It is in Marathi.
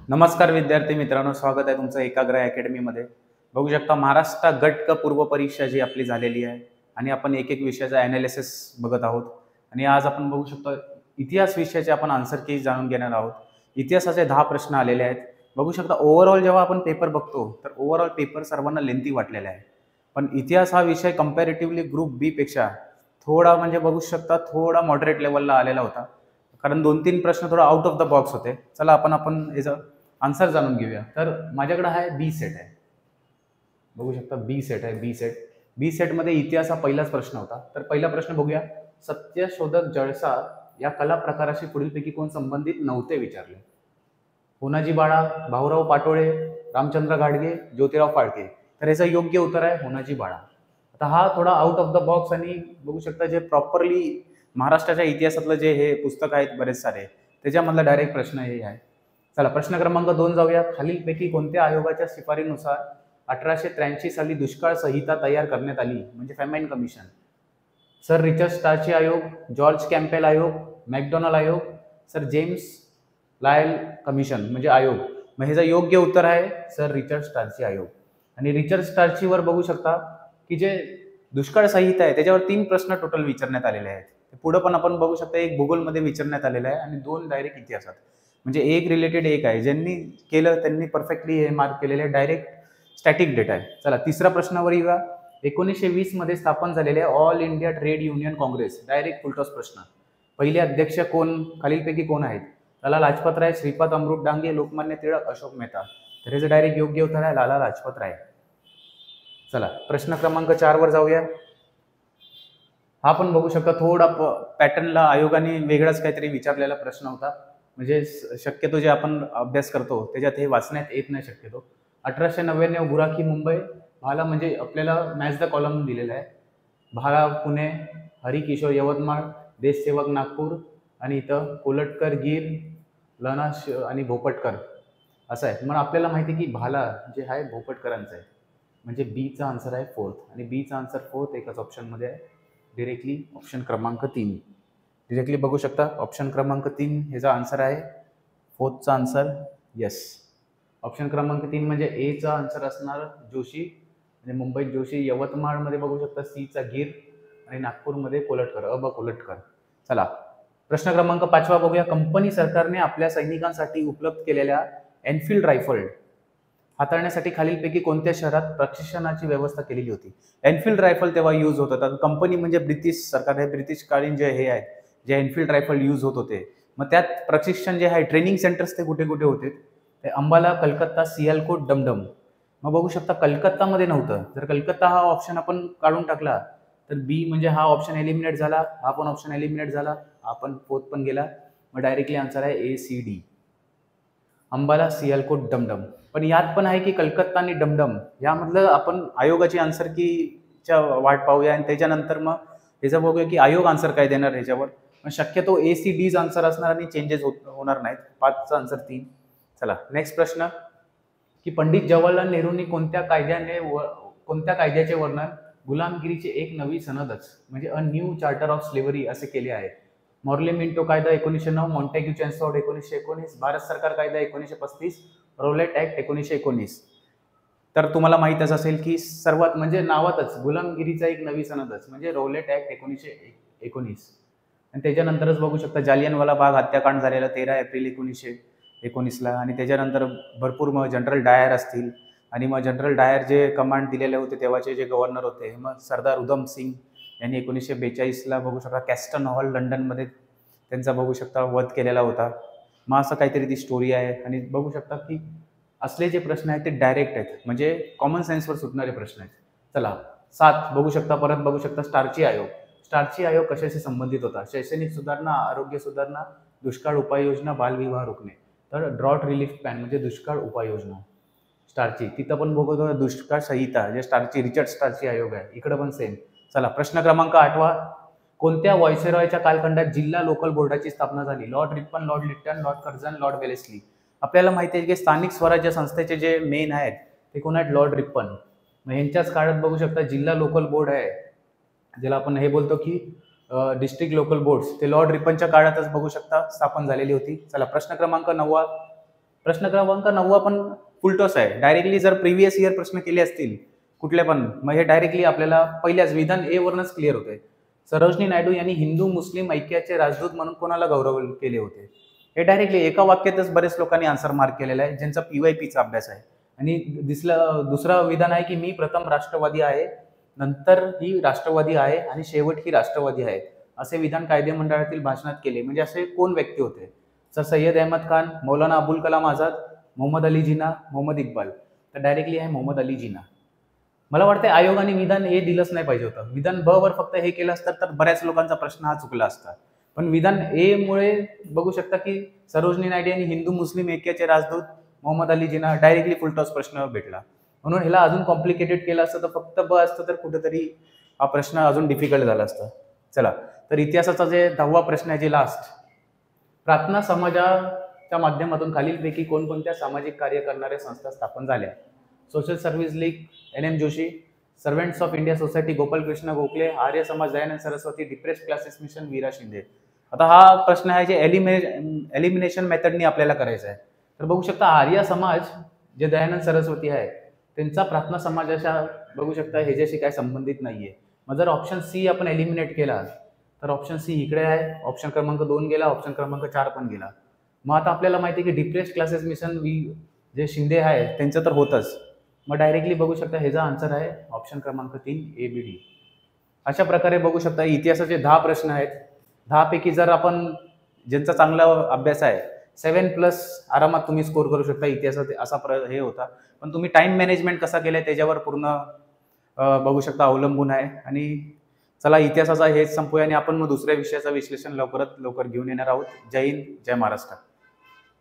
नमस्कार विद्यार्थी मित्रांनो, स्वागत आहे तुमचं एकाग्र अकॅडमीमध्ये. बघू शकता महाराष्ट्र गट क पूर्व परीक्षा जी आपली झालेली आहे आणि आपण एक एक विषयाचा ॲनालिसिस बघत आहोत. आणि आज आपण बघू शकतो इतिहास विषयाचे आपण आन्सर की जाणून घेणार आहोत. इतिहासाचे 10 प्रश्न आलेले आहेत. बघू शकता ओव्हरऑल जेव्हा आपण पेपर बघतो तर ओव्हरऑल पेपर सर्वांना लेंथी वाटलेला आहे. पण इतिहास हा विषय कंपॅरेटिव्हली ग्रुप बी पेक्षा थोडा म्हणजे बघू शकता थोडा मॉडरेट लेवलला आलेला होता. कारण 2-3 प्रश्न थोडा आउट ऑफ द बॉक्स होते. चला आपण याचं आन्सर जाणून घेऊया. तर माझ्याकडे आहे बी सेट आहे. बघू शकता बी सेट आहे. बी सेटमध्ये इतिहास हा पहिलाच प्रश्न होता. तर पहिला प्रश्न बघूया. सत्यशोधक जळसा या कला प्रकाराशी पुढीलपैकी कोण संबंधित नव्हते विचारले. होनाजी बाळा, भाऊराव पाटोळे, रामचंद्र घाडगे, ज्योतिराव फाळके. तर याचं योग्य उत्तर आहे होनाजी बाळा. आता हा थोडा आउट ऑफ द बॉक्स आणि बघू शकता जे प्रॉपरली महाराष्ट्राच्या इतिहासातलं जे हे पुस्तक आहेत बरेच सारे त्याच्यामधला डायरेक्ट प्रश्न हे आहे. चला प्रश्न क्रमांक 2 जाऊया. खालीलपैकी कोणत्या आयोगाच्या शिफारीनुसार 1883 साली दुष्काळ संहिता तयार करण्यात आली म्हणजे फॅमाईन कमिशन. सर रिचर्ड स्टार्ची आयोग, जॉर्ज कॅम्पेल आयोग, मॅकडोनल आयोग, सर जेम्स लायल कमिशन म्हणजे आयोग. मग ह्याचं योग्य उत्तर आहे सर रिचर्ड स्टार्ची आयोग. आणि रिचर्ड स्टार्चीवर बघू शकता की जे दुष्काळ संहिता आहे त्याच्यावर 3 प्रश्न टोटल विचारण्यात आलेले आहेत. पुढे पण आपण बघू शकता एक भूगोलमध्ये विचारण्यात आलेला आहे आणि 2 डायरेक्ट इतिहासात. म्हणजे एक रिलेटेड एक आहे. ज्यांनी केलं त्यांनी परफेक्टली हे मार्क केलेले डायरेक्ट स्टॅटिक डेटा आहे. चला तिसरा प्रश्नावर येऊया. 1920 मध्ये स्थापन झालेले all India trade union Congress direct full toss प्रश्न. पहिले अध्यक्ष कोण, खालीलपैकी कोण आहेत. लाला लाजपत राय, श्रीपाद अमृत डांगे, लोकमान्य टिळक, अशोक मेहता. तर याचं डायरेक्ट योग्य उत्तर आहे लाला लाजपत राय. चला प्रश्न क्रमांक 4 वर जाऊया. हा पण बघू शकता थोडा पॅटर्नला आयोगाने वेगळाच काहीतरी विचारलेला प्रश्न होता. म्हणजे शक्यतो जे आपण अभ्यास करतो त्याच्यात हे वाचण्यात येत नाही शक्यतो. 1899 गुराखी मुंबई, भाला म्हणजे आपल्याला मॅच द कॉलम दिलेला आहे. भाला पुणे, हरिकिशोर यवतमाळ, देशसेवक नागपूर आणि इथं कोलटकर गीर, लना आणि भोपटकर असं आहे. मग आपल्याला माहिती आहे की भाला जे आहे भोपटकरांचं आहे. म्हणजे बीचा आन्सर आहे 4th आणि बीचा आन्सर 4th एकाच ऑप्शनमध्ये आहे. डिरेक्टली ऑप्शन क्रमांक 3 डिरेक्टली बघू शकता. ऑप्शन क्रमांक 3 ह्याचा आन्सर आहे 4thचा आन्सर. येस, ऑप्शन क्रमांक 3 म्हणजे एचा आन्सर असणार जोशी म्हणजे मुंबईत जोशी, यवतमाळमध्ये बघू शकता सीचा गीर आणि नागपूरमध्ये कोलटकर कोलटकर. चला प्रश्न क्रमांक 5 बघूया. कंपनी सरकारने आपल्या सैनिकांसाठी उपलब्ध केलेल्या एनफिल्ड रायफल हाताळण्यासाठी खालीलपैकी कोणत्या शहरात प्रशिक्षणाची व्यवस्था केलेली होती. एनफिल्ड रायफल तेव्हा यूज होत होता. कंपनी म्हणजे ब्रिटिश सरकार हे ब्रिटिश कालीन जे हे आहेत जे एनफिल्ड रायफल यूज होत होते. मग त्यात प्रशिक्षण जे आहे ट्रेनिंग सेंटर्स ते कुठे कुठे होते. ते अंबाला, कलकत्ता, सियालकोट, डमडम. मग बघू शकता कलकत्तामध्ये नव्हतं. जर कलकत्ता हा ऑप्शन आपण काढून टाकला तर बी म्हणजे हा ऑप्शन एलिमिनेट झाला, हा पण ऑप्शन एलिमिनेट झाला, हा पण 4th पण गेला. मग डायरेक्टली आन्सर आहे ACD अंबाला, सियालकोट, डमडम. पण यात पण आहे की कलकत्ता आणि डमडम यामधलं आपण आयोगाची आन्सर कीच्या वाट पाहूया आणि त्याच्यानंतर मग त्याचं बघूया की आयोग आन्सर काय देणार ह्याच्यावर. पण शक्यतो ACDच आन्सर असणार आणि चेंजेस होणार नाहीत. 5चा आन्सर 3. चला नेक्स्ट प्रश्न की पंडित जवाहरलाल नेहरूंनी कोणत्या कायद्याचे वर्णन गुलामगिरीची एक नवी सनदच म्हणजे a new charter of slavery असे केले आहे. मॉर्ले मिंटो कायदा 1909, मॉन्टेग्यू चॅन्सफोर्ड 1919, भारत सरकार कायदा 1935, रोलेट ऍक्ट 1919. तर तुम्हाला माहीतच असेल की सर्वात म्हणजे नावातच गुलामगिरीचा एक नवी सनदच म्हणजे रोलेट ऍक्ट 1919. आणि त्याच्यानंतरच बघू शकता जालियनवाला बाग हत्याकांड झालेला 13 एप्रिल 1919ला. आणि त्याच्यानंतर भरपूर मग जनरल डायर असतील आणि मग जनरल डायर जे कमांड दिलेले होते तेव्हाचे जे गव्हर्नर होते मग सरदार उधम सिंग यांनी 1942ला बघू शकता कॅस्टन हॉल लंडनमध्ये त्यांचा बघू शकता वध केलेला होता. मग असं काहीतरी ती स्टोरी आहे. आणि बघू शकता की असले जे प्रश्न आहेत ते डायरेक्ट आहेत म्हणजे कॉमन सेन्सवर सुटणारे प्रश्न आहेत. चला 7 बघू शकता. परत बघू शकता स्टार्ची आयोग. स्टार्ची आयोग कशाशी संबंधित होता. शैक्षणिक सुधारणा, आरोग्य सुधारणा, दुष्काळ उपाययोजना, बालविवाह रोखणे. तर ड्रॉट रिलीफ प्लॅन म्हणजे दुष्काळ उपाययोजना स्टार्ची. तिथं पण बघू दुष्काळ संहिता जे स्टार्ची रिचर्ड स्टार्ची आयोग आहे. इकडं पण सेम. चला प्रश्न क्रमांक 8 कोणत्या व्हायसरॉयच्या कालखंडात जिल्हा लोकल बोर्डाची स्थापना झाली. Lord Ripon, Lord Lytton, Lord Curzon, Lord Wellesley. आपल्याला माहिती आहे की स्थानिक स्वराज्य संस्थेचे जे मेन आहेत ते कोण आहेत लॉर्ड रिपन. मग यांच्याच काळात बघू शकता जिल्हा लोकल बोर्ड आहे ज्याला आपण हे बोलतो की डिस्ट्रिक्ट लोकल बोर्ड्स ते लॉर्ड रिपनच्या काळातच बघू शकता स्थापन झालेली होती. चला प्रश्न क्रमांक 9 प्रश्न क्रमांक 9 पण फुलटॉस आहे. डायरेक्टली जर प्रिव्हियस इयर प्रश्न केले असतील कुठले पण, मग हे डायरेक्टली आपल्याला पहिल्याच विधान ए वरूनच क्लिअर होते. सरोजिनी नायडू यांनी हिंदू मुस्लिम ऐक्याचे राजदूत म्हणून कोणाला गौरव केले होते? हे डायरेक्टली एका वाक्यातच बरेच लोकांनी आन्सर मार्क केलेला आहे, ज्यांचा PYPचा अभ्यास आहे. आणि दुसरं विधान आहे की मी प्रथम राष्ट्रवादी आहे, नंतर ही राष्ट्रवादी आहे आणि शेवट ही राष्ट्रवादी आहे, असे विधान कायदेमंडळातील भाषणात केले. म्हणजे असे कोण व्यक्ती होते? सर सय्यद अहमद खान, मौलाना अबुल कलाम आझाद, मोहम्मद अली जिना, मोहम्मद इक्बाल. तर डायरेक्टली आहे मोहम्मद अली जिना. मला वाटतं आयोगाने विधान ए दिलंच नाही पाहिजे होतं. विधान ब वर फक्त हे केलं असतं तर बऱ्याच लोकांचा प्रश्न हा चुकला असता. पण विधान ए मुळे बघू शकता की सरोजिनी नायडू यांनी हिंदू मुस्लिम ऐक्याचे राजदूत, मोहम्मद अली जिना, डायरेक्टली फुलटॉस प्रश्न भेटला. म्हणून ह्याला अजून कॉम्प्लिकेटेड केलं असतं तर फक्त ब असतं तर कुठेतरी हा प्रश्न अजून डिफिकल्ट झाला असता. चला, तर इतिहासाचा जे 10वा प्रश्न आहे, जे लास्ट. प्रार्थना समाजाच्या माध्यमातून खालीलपैकी कोणकोणत्या सामाजिक कार्य करणाऱ्या संस्था स्थापन झाल्या? Social service league NM Joshi, servants of India society Gopalkrishna Gokhale, Arya Samaj Dayanand Saraswati, depressed classes mission Vira Shinde. आता हा प्रश्न आहे जे एलिमिनेशन मेथडनी आपल्याला करायचा आहे. तर बघू शकता आर्य समाज जे दयानंद सरस्वती आहे त्यांचा प्रार्थना समाजाच्या बघू शकता ह्याच्याशी काय संबंधित नाहीये. मग जर ऑप्शन सी आपण एलिमिनेट केला तर ऑप्शन सी इकडे आहे, ऑप्शन क्रमांक 2 गेला, ऑप्शन क्रमांक 4 पण गेला. मग आता आपल्याला माहिती आहे की डिप्रेस्ड क्लासेस मिशन जे शिंदे आहे त्यांचं तर होतच. मग डायरेक्टली बघू शकता ह्याचा आन्सर आहे ऑप्शन क्रमांक 3 ABD. अशा प्रकारे बघू शकता इतिहासाचे 10 प्रश्न आहेत. 10 पैकी जर आपण ज्यांचा चांगला अभ्यास आहे 7+ आरामात तुम्ही स्कोर करू शकता. इतिहासात असा हे होता, पण तुम्ही टाइम मॅनेजमेंट कसा केलाय त्याच्यावर पूर्ण बघू शकता अवलंबून आहे. आणि चला इतिहासाचा हेच संपूया आणि आपण मग दुसऱ्या विषयाचं विश्लेषण लवकरात लवकर घेऊन येणार आहोत. जय हिंद, जय महाराष्ट्र.